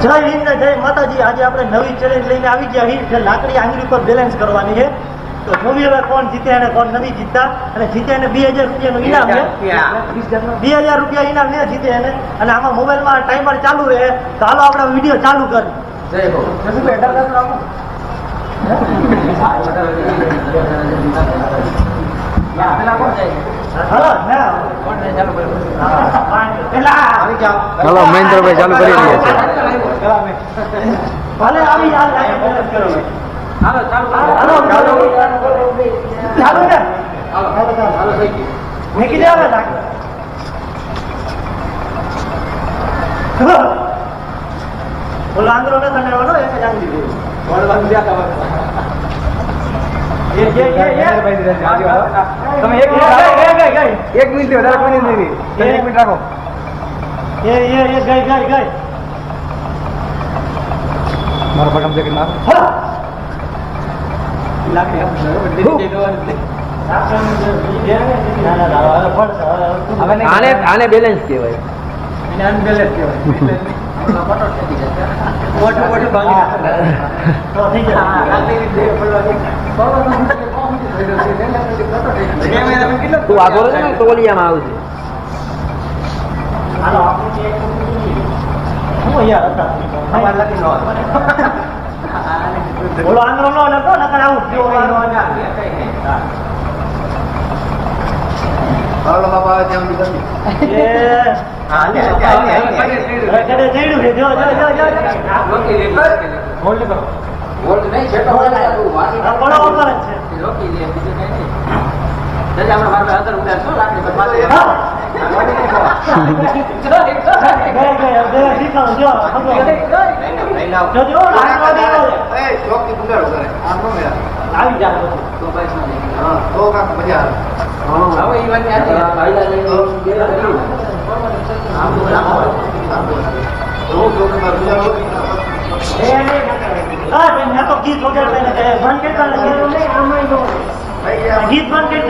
જય હિન્દ ને જય માતાજી. આજે આપણે નવી ચેલેન્જ લઈને આવી ગયા છીએ. લાકડી આંગળી પર બેલેન્સ કરવાની છે. તો જોવી હવે કોણ જીતે અને કોણ નથી જીતતા. અને જીતે એને 2000 રૂપિયાનું ઇનામ છે. 2000 રૂપિયા ઇનામ ને જીતે એને. અને આમાં મોબાઈલમાં ટાઈમર ચાલુ રહે. તો હાલો આપણે વિડીયો ચાલુ કરી. જય હો. હાલો મહેન્દ્રભાઈ ચાલુ કરી રહ્યા છે. બોલો આંધળો ને તને બોલો એક જ આંગળી એક મિનિટ વધારે કોઈ નથી. એક મિનિટ રાખો. ગઈ મારો બટન છે કે ના આને બેલેન્સ કહેવાય. તું આગળ છે ને ટોલિયામાં આવશે. બોલો આંધળો નો લખો નકર આવું હાલો બાપા ત્યાં સુધી ગીત વગેરે ગીત બંધ કરી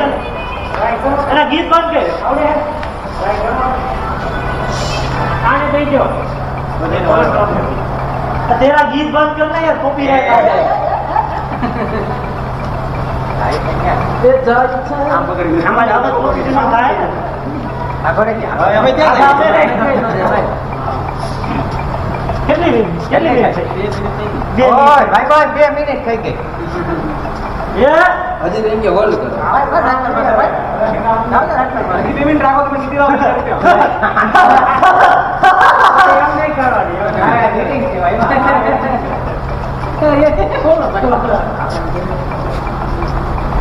એના ગીત બંધ કરે तेरा गीत बंद करना या कॉपीराइट आ जाए.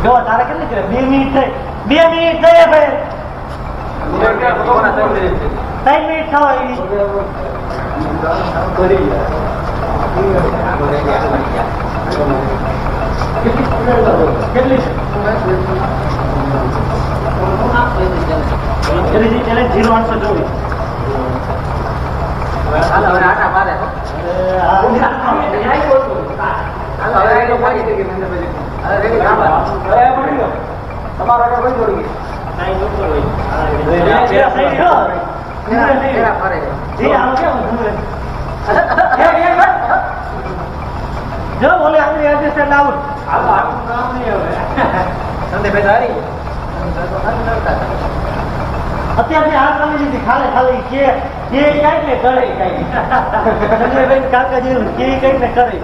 જો તારે કેટલી છે 2 મિનિટ થઈ 2 મિનિટ થઈ ભાઈ 3 મિનિટ થવા આવી કેટલી છે ચેલેન્જ 0-824 હાલ હવે આટા મારે અત્યારથી આ કરી લીધી ખાલી કે કઈ ને કરે કઈ કાકાજી કે કઈ ને કરે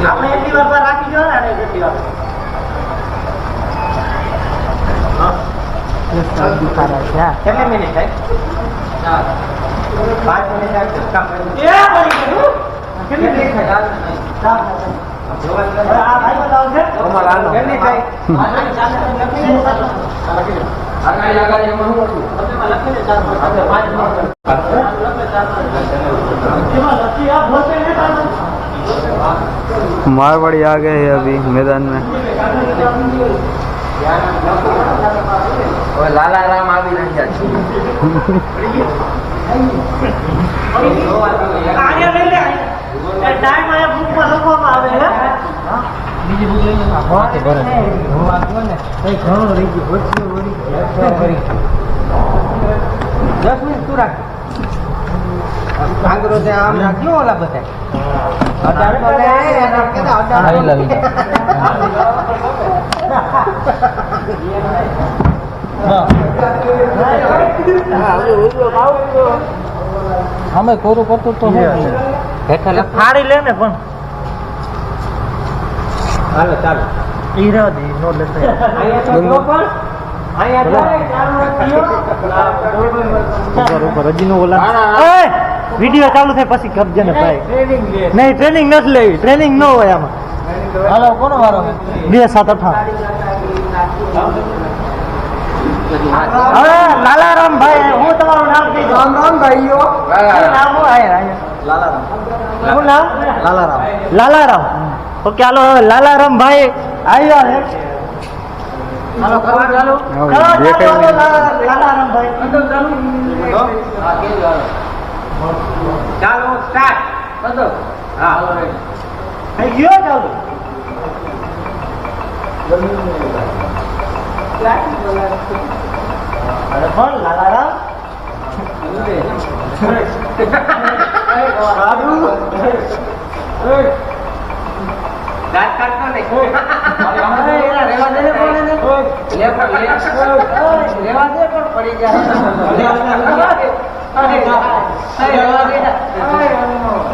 આપણે એટલી વાર રાખી જો ને કેટલી વાર કેટલી મિનિટ થાય 5 મિનિટ કેટલી થાય मारवाड़ी आ गए हैं अभी मैदान में. लाला राम आ भी नहीं जाती. टाइम आया बुक में લખવામાં આવે છે બીજી બુક લઈને આ ભરે હું આ ને કઈ ઘણો રહી ગયો વચ્ચે વળી 10 મિનિટ તું રાખ આંગરો તે આમ રાખ્યો ઓલા બધા અમે કોરું કરતું તો ફાડી લે ને પણ હાલો ચાલો ઈ રહેવા દે નો લેતા વિડીયો ચાલુ થાય પછી કબજે ને ભાઈ નહીં ટ્રેનિંગ નથી લેવી ટ્રેનિંગ ન હોય આમાં હાલો કોનો વારો 2 7 8 હવે લાલારામ ભાઈ હું તમારું નામ કહી દઉં રામ રામ ભાઈઓ નામ હું લાલારામ શું નામ લાલારામ લાલારામ ઓકે હાલો હવે લાલારામ ભાઈ આવ્યા છે હાલો કરો ચાલુ લાલારામ ભાઈ ચાલો સ્ટાર્ટ બધો હા થઈ ગયો ચાલુ અરે પણ લાલારામ દાંત કાઢતો નહીં રેવા દે ને પણ લે પણ રેવા દે પણ પડી જાય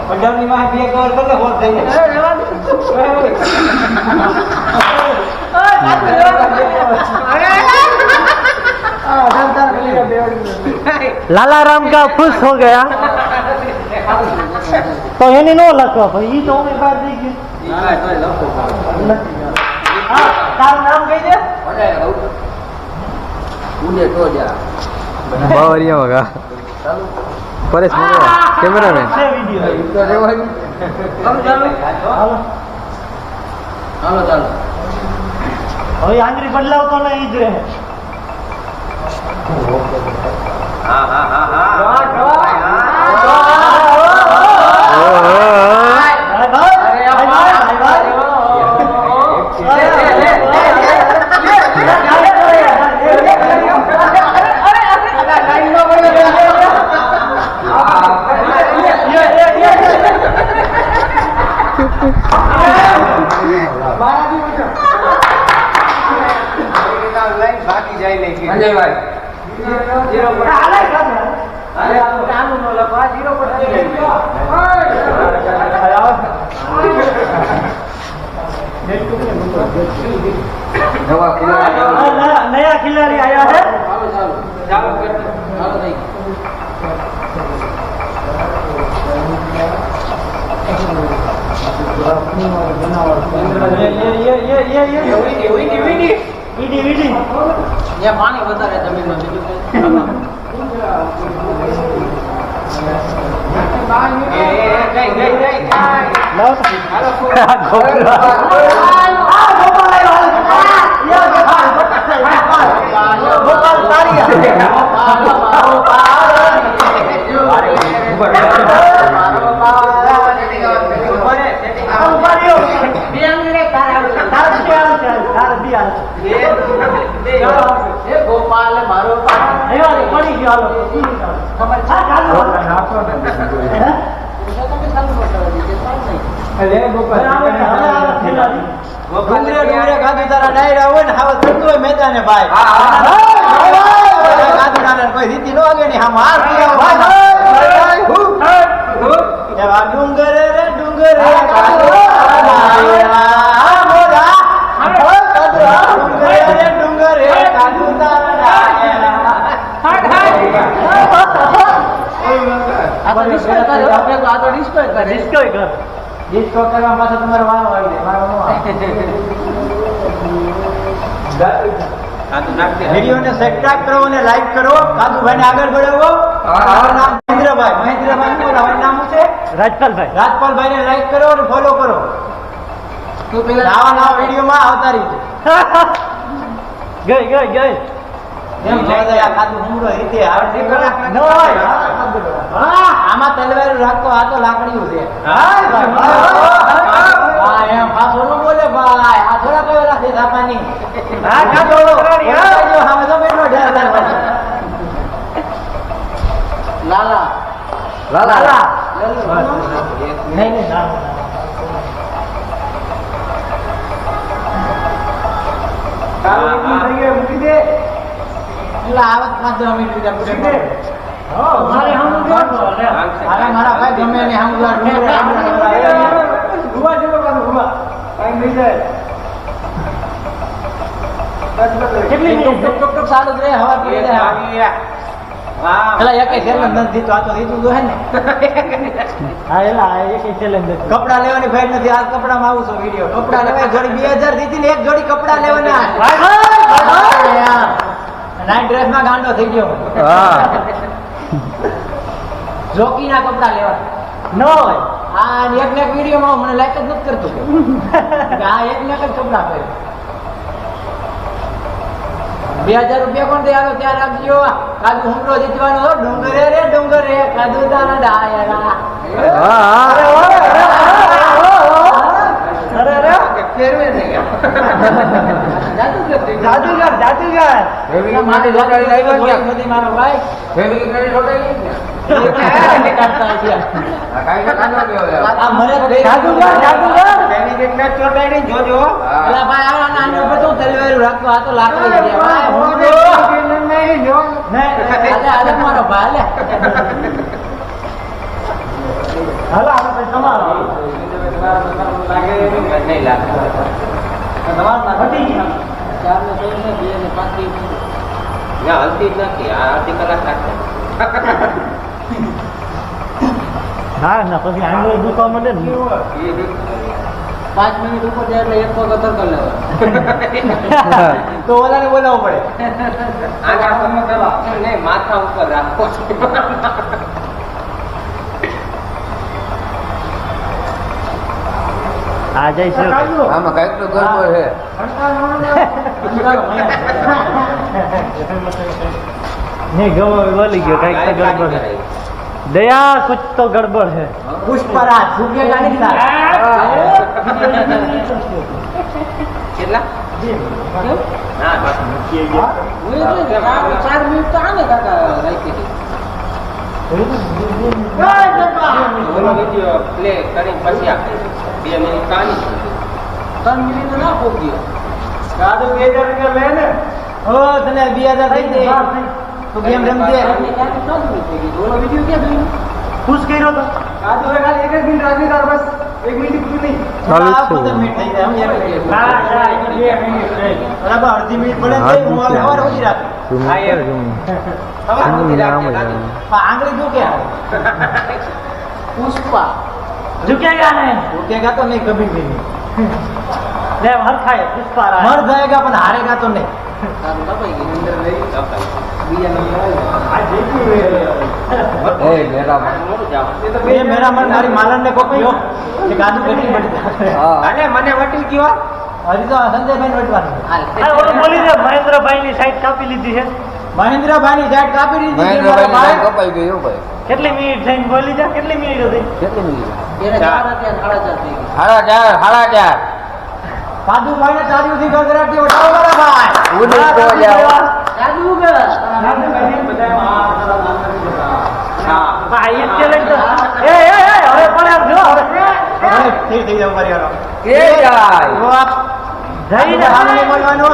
પંજાબની માં બે કવર કરલે હોત થઈ જાય રેવા દે लालाराम का खुश हो गया तो ये नहीं नो लगा भाई ये तो मैं बात देखी हाँ तार नाम कही दे बावरिया होगा परेश मुझे कैमरा मैन से वीडियो હાલો ચાલો હવે આંગળી બદલાવતો નહીં જ રહે હા હા હા હા બાકી જાય નહીં સંજયભાઈ नया खिलाड़ी आया है પાણી વધારે જમીનમાં ગોપાલ મારો પડી ગયો મેદાને ભાઈ કોઈ રીતિ નો આગે ને આમ હાર ડુંગર રે ડુંગર ડિસ્કો કરવા પાછો તમારો વારો આવી જાય વિડીયોને સબસ્ક્રાઇબ કરો અને લાઈક કરો કાદુભાઈને આગળ વધાવો મારું નામ મહેન્દ્રભાઈ શું નામ છે રાજપાલભાઈને લાઈક કરો અને ફોલો કરો નવા વિડીયોમાં આવતા રહીજો ગઈ એમ જોયા કાદુ હુમડો રીતે આમાં તલવાર રાખતો આ તો લાકડીયું છે એમ પાછો ન બોલે ભાઈ આ થોડા કયો રાખે થાપાની સામે તો બેનો ઢેર લાલા લાલા નહીં ના મૂકી દે એટલે આવત 5 મિનિટ મારે હમ અરે મારા ભાઈ ગમે એને હામુલા ડુબા જેવો કરો ડુબા કાઈ નહીં જાય કેટલી મિનિટ ટોક ચાલુ જ રહે હવા પડી જાય એલા એક ચેલેન્જ નથી તો આ તો દીધું તો હે ને હા એલા એક ચેલેન્જ કપડા લેવાની ફાઈટ નથી આ કપડામાં આવું છો વિડિયો કપડા લેવાય જોડી 2000 દીધી ને એક જોડી કપડા લેવાના નાઈટ ડ્રેસ માં ગાંડો થઈ ગયો હા જોકીના કપડા લેવા ન હોય આ એક ને એક વિડિયો માં મને લાઈક જ નથી કરતો આ એક ને એક જ કપડા પહેરે 2000 રૂપિયા કોણ દે આવ્યો ત્યાં આપજો કાજુ હુમલો જીતવાનો હો ડુંગરે રે ડુંગર રે કાજુ તારા ડાયરા અરે અરે ફેરવે ને જાદુગર મારે જોડાઈ લાવ્યો છે બધી મારો ભાઈ ફેમિલી કરી જોડાઈ આ મને જાદુગર ફેમિલી ને ચોટાડી જોજો એલા ભાઈ આ નાનું બધું તલવારું રાખતો આ તો લાકડી છે ભાઈ હું નહીં જો નહીં આલે મારો ભાઈ હાલો આપણે તમારો લાગે નહીં લાગે તમારો ઘટી ગયા 4 ને 6 ને 2 ને 5 ના હલતી જ નથી આ અડધી કલાક લાગશે હા ના પછી આંગળી દુખવા માંડે ને 5 મિનિટ ઉપર જાય એટલે એક પગ અતર કરી લેવા તો ઓલાને બોલાવવું પડે આગળ તમે પેલા નહીં માથા ઉપર રાખો આ જઈ છે આમાં કઈક તો ગરબડ છે નહીં બોલી ગયો કઈક તો ગડબડ છે દયા કુછ તો ગડબડ છે પુષ્પરાજ સૂર્ય ગાડી કેટલા ના બસ મૂકી ગયા 4 મિનિટ તો આને કાકા રાખી બોલો વિડિયો પ્લે કરીને પછી આપે 2 મિનિટ કાની 3 મિનિટ ના પોગી કાદો 2000 રૂપિયા લે ને ઓ તને 2000 થઈ દે તો ગેમ રમજે બોલો વિડિયો કે ભાઈ ખુશ કર્યો તો કાદો એ ખાલી 1 મિનિટ રાખી તાર બસ 1 મિનિટ પૂરી નહીં ચાલુ જ છે. 15 મિનિટ થઈ જાય હું યાર હા 2 મિનિટ રહી બરાબર અડધી મિનિટ પડે હા, તો હું ઠીક છે. સવાર હોઈ રાખી તું હા, મૂકે એમ. તું. સવાર હોઈ નામ રાખી જ આવે. આંગળી જો કે પુષ્પા झुकेगा नहीं रुकेगा तो नहीं कभी भी नहीं ले हर खाए पुष्पा रहा मर जाएगा पर हारेगा तो नहीं એ મેરા ये मेरा मन मारी मालन ने को पियो कि काजू कटी बड़ी હા अरे मने वटी क्यों हरी तो संजय भाई वटवानी अरे वो तो बोली रे महेंद्र भाई ની સાઈડ કાપી લીધી છે મહેન્દ્ર ભાઈ ની સાઈડ કાપી દીધી છે મારા મહેન્દ્રભાઈ ભાઈ કપાઈ ગયો ભાઈ કેટલી મિનિટ થઈને બોલી જા કેટલી મિનિટ હતી કેટલી મિનિટ એને 4 હતા 4.5 થઈ ગઈ સાડા 4 કાજુ ભાઈ ને ચાર્યું થી ગગરાટી ઉઠાવો મારા ભાઈ ઉડી તો જાઓ કાજુ હા આ એક ચેલેન્જ તો એ હવે પણ આમ જો હવે થઈ જાવ મારી વાળો કે જાય જઈને સામે બોલવાનું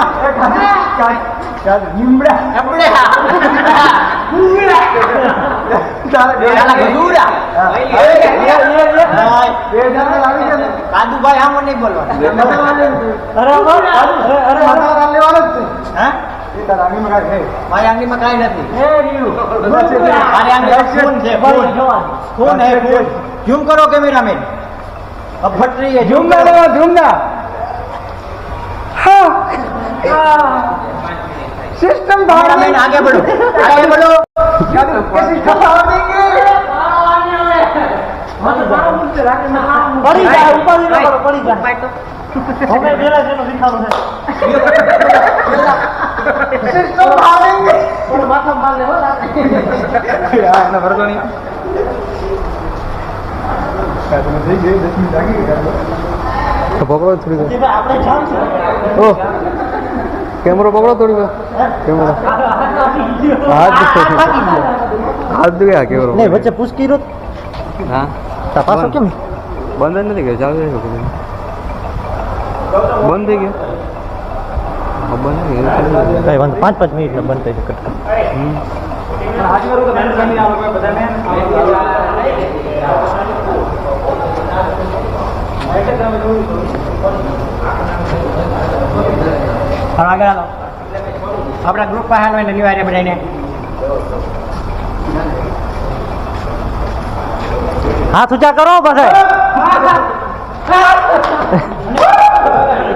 નીમડા આપણે કાદુભાઈ આમ નહીં બોલવાનું મારી આંગળીમાં કાંઈ નથી મારી આંગળી ખૂન છે ખૂન હે ખૂન ઝૂમ કરો કેમેરામેન अब फट रही है झूम ना सिस्टम कैमरामैन आगे बढ़ो પડી જાય ઉપાધિ ન કરો પડી જાય હવે પેલા જેનો શીખાડું છે सिस्टम भागेंगे પણ માથા માર લે હો એના ભરતો નહીં તો પકડો થોડી વાર. આપણે જાણ છે ઓ કેમેરો પકડો થોડી વાર. કેમેરો આ કાપી ગયો હાથ આ કાપી ગયો હાથ દુખ્યા કેવરો નહીં વચ્ચે પુશ કર્યો હા તો પાછો કેમ બંધ જ નથી ગયો ચાલુ થઈ ગયો બંધ થઈ ગયો હા, બંધ થઈ ગયો કઈ વાંધો 5-5 મિનિટ બંધ થઈ જાય કટકા આગળ હાલો આપણા ગ્રુપ પાસે હાલો એને નિવારે બધાને હાથ ઊંચા કરો પછી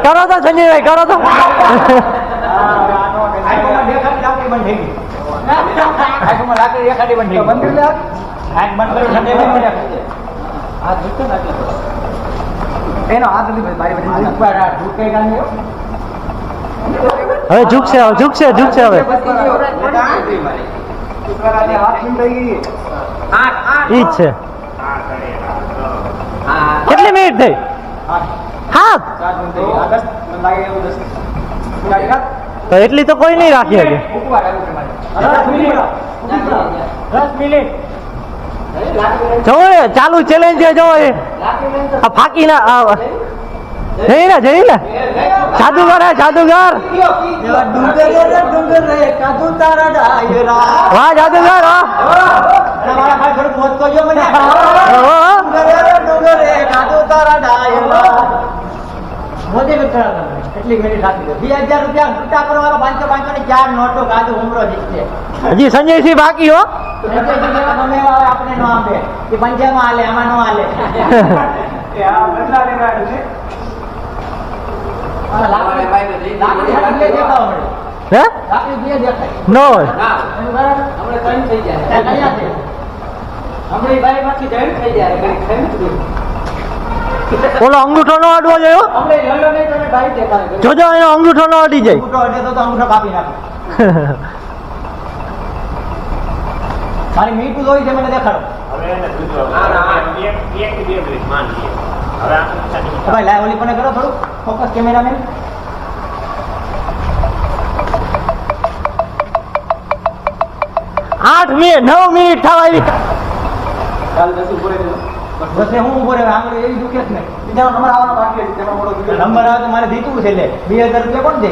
કરો તો સંજયભાઈ કરો તો આંખોમાં લાકડી બંધ થઈ ગઈ આંખોમાં લાકડી દેખાડી બંધ થઈ ગઈ આંખ બંધ કર્યું સંજયભાઈ હાથ ઝૂકતો ને એનો હાથ નથી બારી બધી ઉપર આ ઝૂકેગા નહીં હવે ઝૂકશે હવે ઝૂકશે હવે ઈ જ છે કેટલી મિનિટ થઈ હાથ તો એટલી તો કોઈ નહીં રાખી શકે 10 મિનિટ જો એ ચાલુ ચેલેન્જ છે જો એ આ ફાકી ના જઈ ને જાદુગર હે જાદુગર ડુંગર રે કાદુ તારા ડાયરા વાહ જાદુગર વાહ મારા ભાઈ થોડું મોત તો જો મને ઓહો. ડુંગર રે કાદુ તારા ડાયરા મોદી વિકરા એટલી ઘણી સાચી 2000 રૂપિયા છૂટા કરવાનો 500 ની 4 નોટો કાદુ ઉમરો જીતશે હજી સંજયસિંહ બાકી હો ગમે એવા આપણે નો આપે કે પંજાબમાં હાલે આમાં નો હાલે હે નો હોય ઓલો અંગૂઠો નો અડવો જોયો જોજો એનો અંગૂઠો નો અડી જાય અંગૂઠો કાપી નાખે મારી મીઠું જોઈ છે મને દેખાડો ભાઈ લાય ઓલી પણ કરો થોડું ફોકસ કેમેરામેન 9 મિનિટ થવા આવી બસ હું ઉભો રહ્યો આંગળી એવી દુખે જ નહીં બીજા નંબર આવવાનો બાકી છે તેમાં મોટો નંબર આવે તો મારે જીતવું છે એટલે 2000 રૂપિયા કોણ દે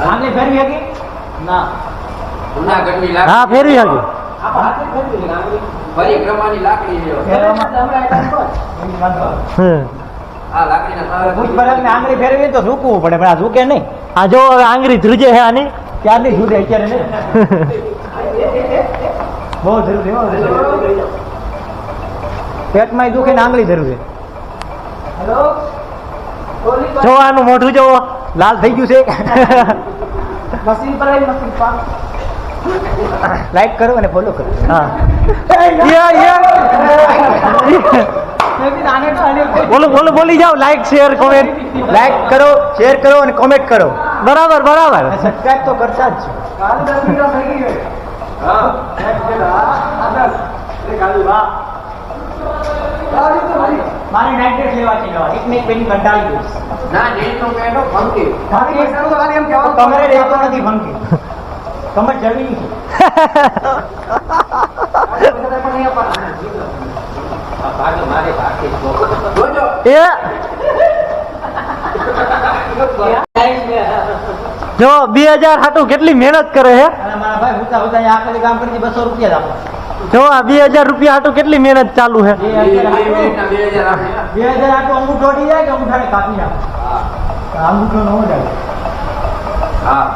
આંગળી ફેરવી હતી ના હા ફેરવી હતી પરિક્રમાની લાકડી છે આ લાકડીના પૂછપરખને આંગળી ફેરવી તો ઝૂકવું પડે પણ આ ઝૂકે નહીં આ જો હવે આંગળી ધ્રુજે છે આની ત્યારની ઝૂકે અત્યારે નહીં બહુ જરૂરી બહુ જરૂરી પેટમાં દુખે ને આંગળી જરૂરી જો આનું મોઢું જોવો લાલ થઈ ગયું છે મશીન પર લાઈક કરો અને ફોલો કરો હા બોલી જાઓ લાઈક શેર કોમેન્ટ લાઈક કરો શેર કરો અને કોમેન્ટ કરો બરાબર સબસ્ક્રાઇબ તો કરતા જ મારી નાઇટ ડ્રેસ લેવા છે એક ને એક પેની કંટાળી ગયું ના નહીં તો કહેતો ફંકી તમારે રહેતો નથી ફંકી કમર જળવી છે જોજો એ જો 2000 હાટું કેટલી મહેનત કરે છે અને મારા ભાઈ હુતા હુતા આખરી કામ કરી 200 રૂપિયા આપો જો આ 2000 રૂપિયા હાટું કેટલી મહેનત ચાલુ છે 2000 આપ્યા 2000 આટલું અંગૂઠો અડી જાય કે અંગૂઠાને કાપી નાખો અંગૂઠો ન જાય હા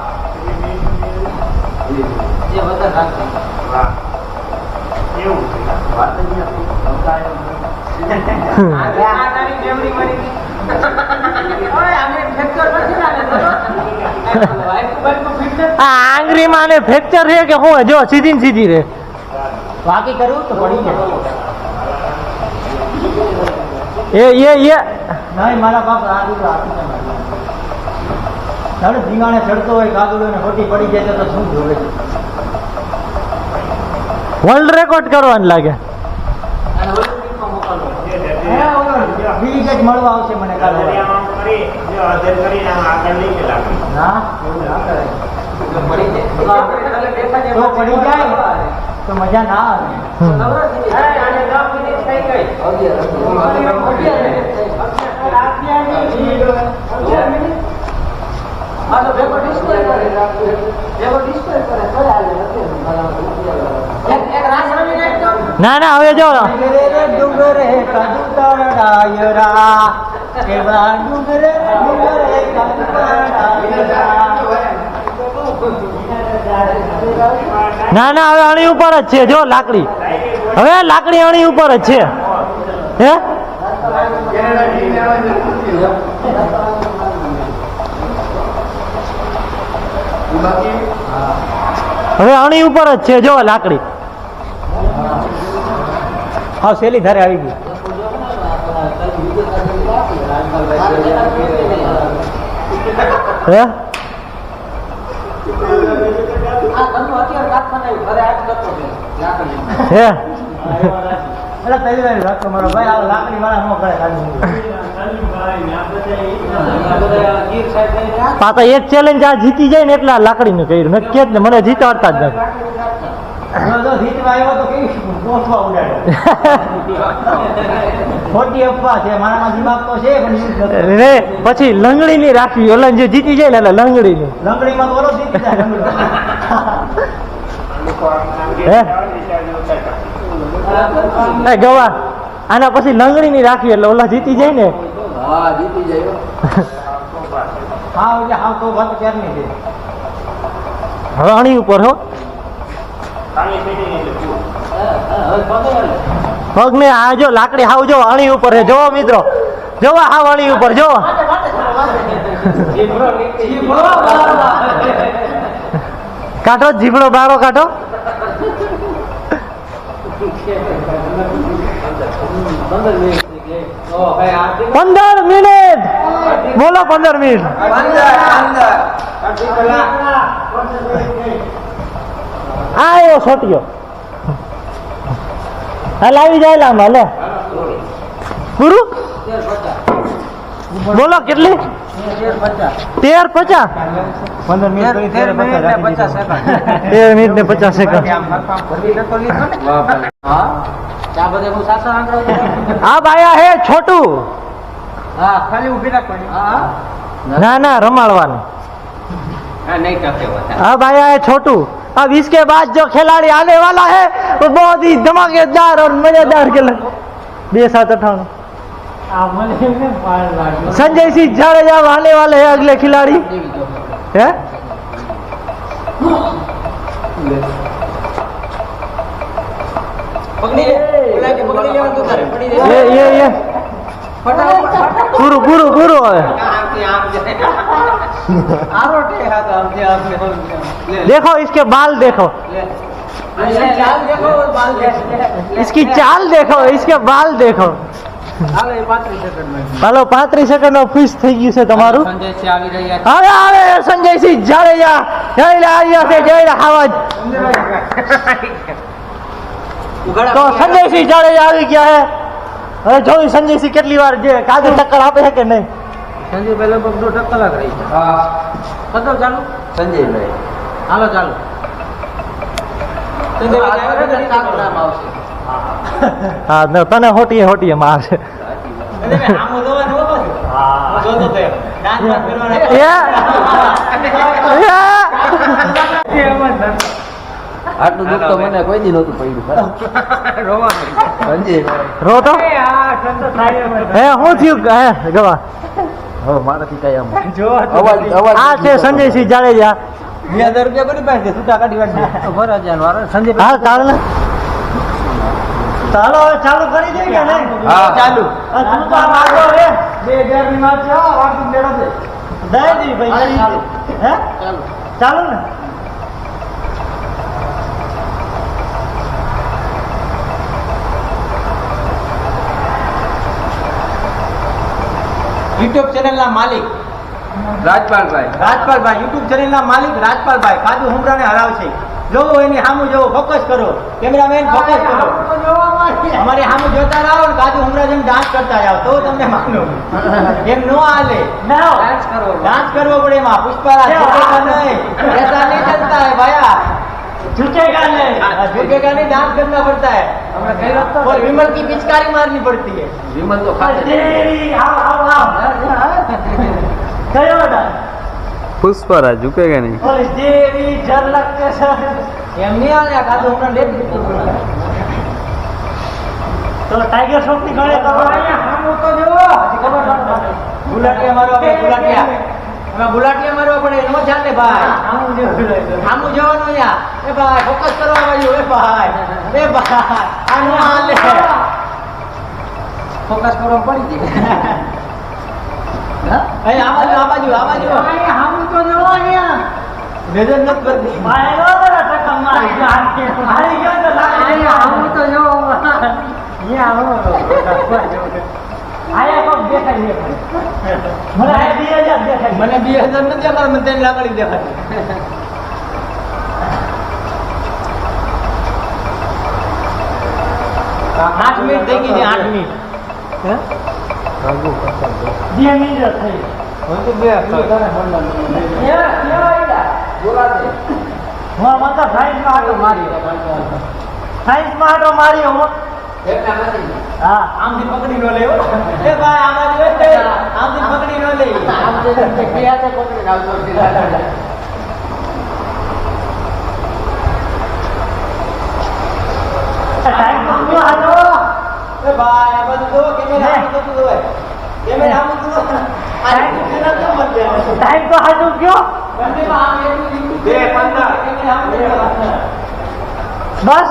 એ વધારે રાખશે આ આંગળીમાં ને ફ્રેક્ચર છે કે હું જો સીધી ને સીધી રે બાકી કરું તો પડી એ જાય નહીં મારા બાપ આ દીકરો આપી તમે ધીંગાણે ચડતો હોય કાદુડો ને ખોટી પડી જાય તો શું જોવે છે વર્લ્ડ રેકોર્ડ કરવાનું લાગે બીજી જ મળવા આવશે મને કાલે ના એવું ના કરાય. તો પડી જાય તો મજા ના આવે. ના ના હવે જો ડુંગરે કાજુ તારા કેવડા ડુંગરે ડુંગરે કાજુ તારા. ના ના હવે અણી ઉપર જ છે જો લાકડી. હવે લાકડી અણી ઉપર જ છે. હે હવે અણી ઉપર જ છે જો લાકડી. હા સેલી ધારે આવી ગઈ. હે હે એટલે પહેલી વાર રાખો મારો ભાઈ આ લાકડી વાળા નો કરે ખાલી. પાછા એક ચેલેન્જ આ જીતી જાય ને એટલે આ લાકડીનું કર્યું મેં કે જ ને મને જીતાડતા જ નથી. જો જીતવા આવ્યો તો કેવી ગોઠવા ઉડાડ્યો. ખોટી અફવા છે મારામાં દિમાગ તો છે પણ યુઝ નથી. રે પછી લંગડી ની રાખવી ઓલા જે જીતી જાય ને એટલે લંગડી ની. લંગડીમાં તો ઓલો જીતી જાય લંગડો. હે ગવા આના પછી લંગડી ની રાખવી એટલે ઓલા જીતી જાય ને. હા જીતી જાય હા એટલે હા તો વાત ક્યારની છે. હવે અણી ઉપર હો પગ ને આ જો લાકડી હાવ જો અણી ઉપર છે જોવો મિત્રો જોવો હાવ અણી ઉપર જોવો. કાઢો જીભડો બારો કાઢો. 15 મિનિટ બોલો 15 મિનિટ. આવ્યો છોટ્યો હાલ આવી જાય લાંબા લે પૂરું બોલો કેટલી 13:50 15 મિનિટ કરી 13 મિનિટ ને 50 સેકન્ડ. अब आया है छोटू. ખાલી ઊભી રાખવાની. ना ना रमाड़वाने. નહીં ટકે अब आया है छोटू. अब इसके बाद जो खिलाड़ी आने वाला है वो बहुत ही धमाकेदार और मजेदार खेल 2-7-58 संजय सिंह जाडेजा आने वाले हैं अगले खिलाड़ी है. ये પૂરું પૂરું પૂરું હવે देखो इसके बाल देखो इसकी चाल देखो इसके बाल देखो. હાલો 35 સેકન્ડ ફિશ થઈ ગયું છે તમારું. હવે આવે સંજયસિંહ જાડેજા જય રહ્યા છે જય આવાજ. તો સંજયસિંહ જાડેજા આવી ગયા છે. હવે જોયું સંજયસિંહ કેટલી વાર જે કાજુ ટક્કર આપે છે કે નહીં. સંજયભાઈ લગભગ 2 કલાક રહી છે. કદો ચાલુ સંજયભાઈ હાલો ચાલુ. હા તને હોટીએ હોટીએ મારશે. આટલું દુઃખ તો મને કોઈ દી નહોતું પડ્યું સંજયભાઈ રો તો હે શું થયું હે ગવા હવે મારાથી કઈ આમ આ છે સંજયસિંહ જાડેજા. 2000 રૂપિયા કોની પાસે છૂટા કાઢી વાળી સંજય હા ચાલો ચાલો હવે ચાલુ કરી દઈએ કે નહીં. હા. ચાલુ તું તો આમ આગળ રે 2000 ની વાત છે વાતું મેળો છે. દઈ દી ભાઈ હે ચાલુ ને. યુટ્યુબ ચેનલ ના માલિક રાજપાલભાઈ યુટ્યુબ ચેનલ ના માલિક રાજપાલભાઈ કાજુ હુમરાને હરાવશે. જોવો એની સામું જોવો ફોકસ કરો કેમેરામેન ફોકસ કરો. અમારે સામે જોતા રહો ને કાજુ હમણાં જેમ ડાન્સ કરતા જાઓ તો તમને માનું એમ નો હાલે ડાન્સ કરવો પડે એમાં પુષ્પારાજ ઝુકેગા નહીં ऐसा नहीं चलता है भैया झुकेगा नहीं झुकेगा नहीं डांस करना पड़ता है और विमल की पिचकारी मारनी पड़ती है વિમલ તો ખાતે તેરી આવ કયો ડાન્સ पुष्पराज झुकेगा नहीं ઓલી દેવી ઝલક કે સર એમ નહીં આવે કાજુ હમણાં લેટ તો ટાઈગર શોટ ની ગળે કરો તો જો બુલાટિયા મારવા પડે બુલાટિયા મારવા પડે નો ચાલે ભાઈ આમું જવાનું અહીંયા એ ભાઈ ફોકસ કરવા વાળ્યું એ ભાઈ આ નો હાલે ફોકસ કરવા પડી ગઈ આ બાજુ આમ તો જો અહીંયા નજર નથી કરતી મારો બરા ટકા મારી હારી ગયો તો લાગે આમ તો જો અહીંયા આવો આયા કોક દેખાય મને આ 2000 દેખાય મને 2000 નથી દેખાતું મને 3 લાકડી દેખાતી 8 મિનિટ થઈ ગઈ છે 8 મિનિટ 2 મિનિટ થઈ સાયન્સમાં આટો માર્યો હું હા આમથી પકડી નો લેવો એ ભાઈ આમાં જો આમથી પકડી નો લે એ ભાઈ આ બધું જો કેમેરા આમ થતું હોય કેમેરા આમ થતું હોય આ કેમેરા કેમ બનશે ટાઈમ તો હાજુ ગયો બંનેમાં આમ એટલું દીકું 2:15 કેમેરા આમ બસ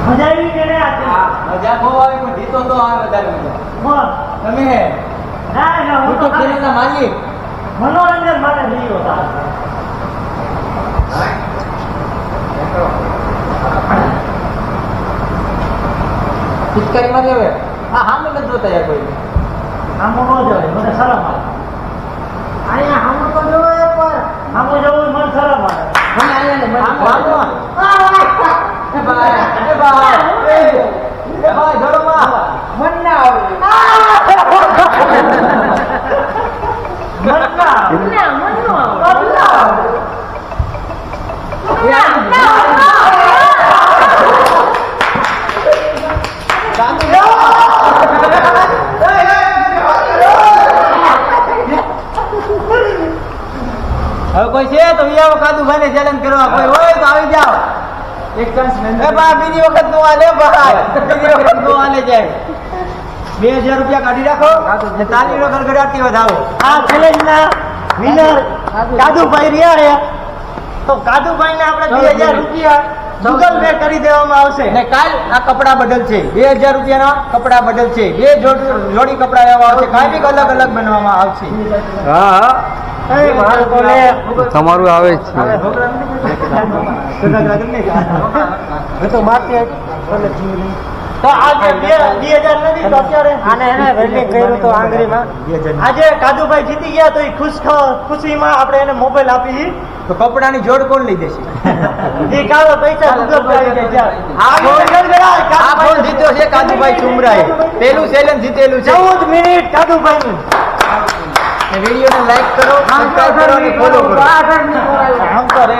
મજા આવી કે નહીં આજે? મજા બહુ આવી પણ જીતો તો આવે વધારે મજા કોણ? તમે ના ના હું તો યુટ્યુબ ચેનલના માલિક મનોરંજન માટે લીધો હતા પિચકારી માં લેવે હા હા મને જોતા યાર કોઈ આમ ન જવાય મને શરમ આવે અહીંયા આમ તો જોવે પર આમ જવું મને શરમ આવે મને આયા ને એ ભાઈ એ ભાઈ એ ભાઈ ધરો માં મન ના આવે મન ના હવે કોઈ છે તો વિયાવો કાદુભાઈ ને ચેલેન્જ કરવા કોઈ હોય તો આવી જાઓ એક ચાન્સ એ ભાઈ બીજી વખત નો આલે ભાઈ બીજી વખત નો આલે જાય 2000 રૂપિયા કાઢી રાખો ને તાલી નો ગડગડાટી વધાવો આ ચેલેન્જના વિનર કાદુભાઈ રહ્યા છે તો કાદુભાઈ ને આપણે 2000 રૂપિયા ગૂગલ પે કરી દેવામાં આવશે ને કાલ આ કપડા બદલ છે 2000 રૂપિયાના કપડા બદલ છે બે જોડી કપડા લેવા આવશે કાંઈ બી અલગ અલગ બનવામાં આવશે હા હા એ મારું તો લે તમારું આવે જ છે તો મારતી તો આજે 2000 નથી તો અત્યારે આને એને વેલ્ડિંગ કર્યું તો આંગળીમાં આજે કાદુભાઈ જીતી ગયા તો એ ખુશીમાં આપણે એને મોબાઈલ આપી છી તો કપડાની જોડ કોણ લઈ દેશે એ કાળો પૈસા ગૂગલ પે આવી ગયા આ ફોન જીત્યો છે કાદુભાઈ ચુમરાએ પેલું ચેલેન્જ જીતેલું છે 14 મિનિટ કાદુભાઈ વિડીયોને લાઈક કરો સબસ્ક્રાઇબ કરો અને ફોલો કરો હમ તો રે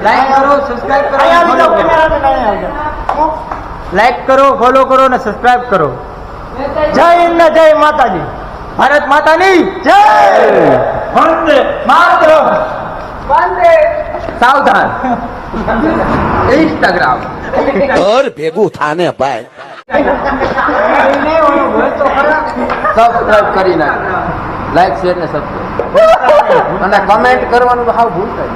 લાઈક કરો સબસ્ક્રાઇબ કરો અને follow કરો. લાઈક કરો ફોલો કરો અને સબસ્ક્રાઇબ કરો જય હિન્દ ને જય માતાજી ભારત માતાની જય વંદે માતરમ સાવધાન ઇન્સ્ટાગ્રામ ઘર ભેગું થાને ભાઈ સબસ્ક્રાઇબ કરી નાખ લાઈક શેર ને સબસ્ક્રાઇબ અને કમેન્ટ કરવાનું તો હાવ ભૂલતા જ.